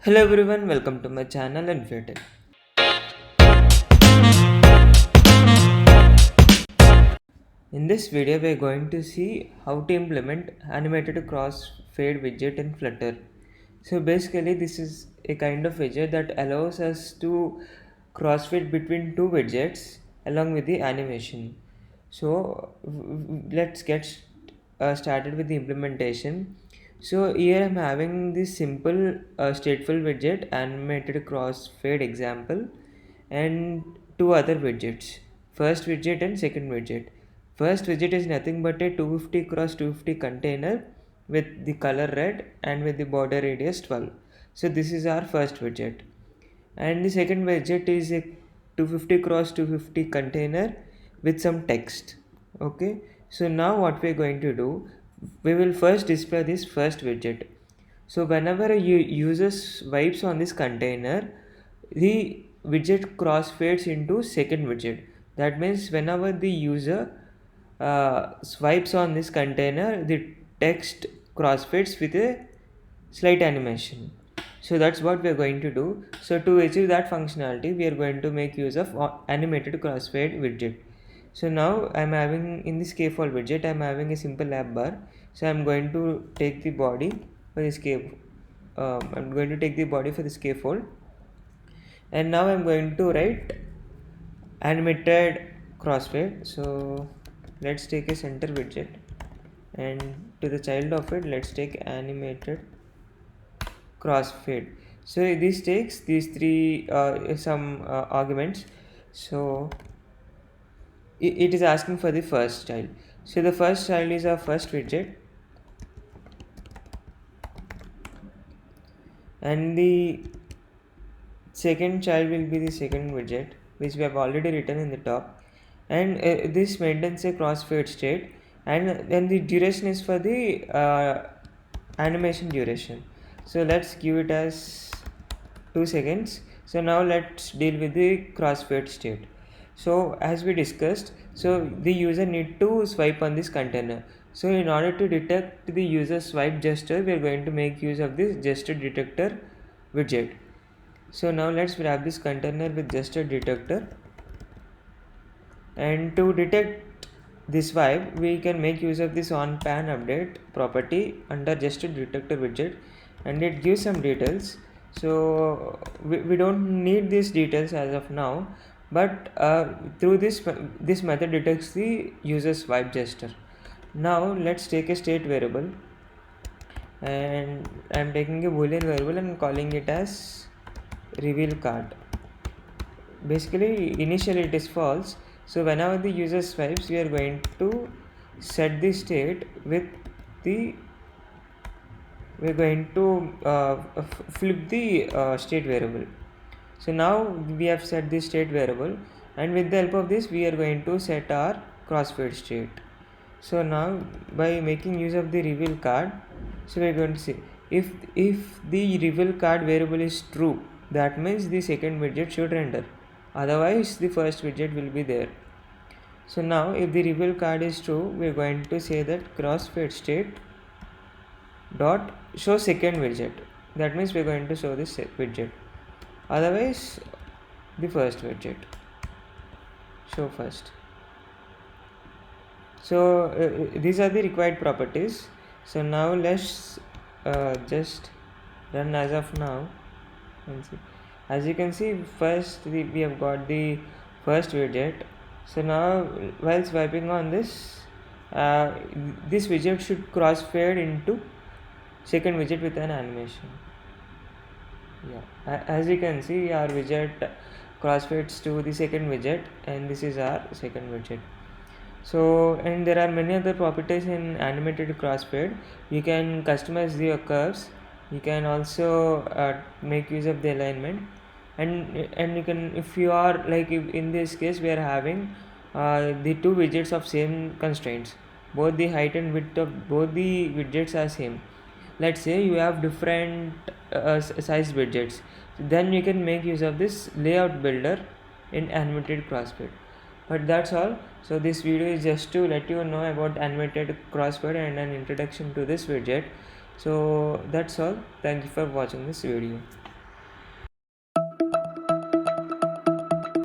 Hello everyone, welcome to my channel Infinite. In this video, we are going to see how to implement animated crossfade widget in Flutter. So basically, this is a kind of widget that allows us to crossfade between two widgets along with the animation. So let's get started with the implementation. So here I'm having this simple stateful widget animated crossfade example and two other widgets, first widget and second widget. First widget is nothing but a 250 cross 250 container with the color red and with the border radius 12. So this is our first widget. And the second widget is a 250 cross 250 container with some text. Okay. So now what we are going to do, we will first display this first widget. So whenever a user swipes on this container, the widget crossfades into second widget. That means whenever the user swipes on this container, the text crossfades with a slight animation. So that's what we are going to do. So to achieve that functionality, we are going to make use of animated crossfade widget. So now I'm having in this scaffold widget, I'm having a simple app bar. So I'm going to take the body for the I'm going to take the body for the scaffold, and now I'm going to write animated crossfade. So let's take a center widget, and to the child of it, let's take animated crossfade. So this takes these three some arguments. So it is asking for the first child. So the first child is our first widget, and the second child will be the second widget, which we have already written in the top. And this maintains a crossfade state, and then the duration is for the animation duration. So let's give it as 2 seconds. So now let's deal with the crossfade state. So as we discussed, so the user need to swipe on this container. So in order to detect the user swipe gesture, we are going to make use of this gesture detector widget. So now let's wrap this container with gesture detector, and to detect this swipe, we can make use of this on pan update property under gesture detector widget, and it gives some details. So we don't need these details as of now, but through this method detects the user swipe gesture. Now let's take a state variable, and I'm taking a boolean variable and calling it as reveal card. Basically initially it is false, so whenever the user swipes, we are going to set the state with the we're going to flip the state variable. So now we have set the state variable, and with the help of this we are going to set our crossfade state. So now by making use of the reveal card, so we are going to see if the reveal card variable is true, that means the second widget should render, otherwise the first widget will be there. So now if the reveal card is true, we are going to say that crossfade state dot show second widget. That means we are going to show this widget, otherwise the first widget show first. So these are the required properties. So now let's just run as of now and see. As you can see, first we have got the first widget. So now while swiping on this, this widget should crossfade into second widget with an animation. Yeah, as you can see, our widget crossfades to the second widget, and this is our second widget. So, and there are many other properties in animated crossfade. You can customize your curves. You can also make use of the alignment, and you can, if you are like, if in this case we are having the two widgets of same constraints, both the height and width of both the widgets are same. Let's say you have different size widgets, then you can make use of this layout builder in animated crossfade. But that's all. So this video is just to let you know about animated crossfade and an introduction to this widget. So that's all. Thank you for watching this video.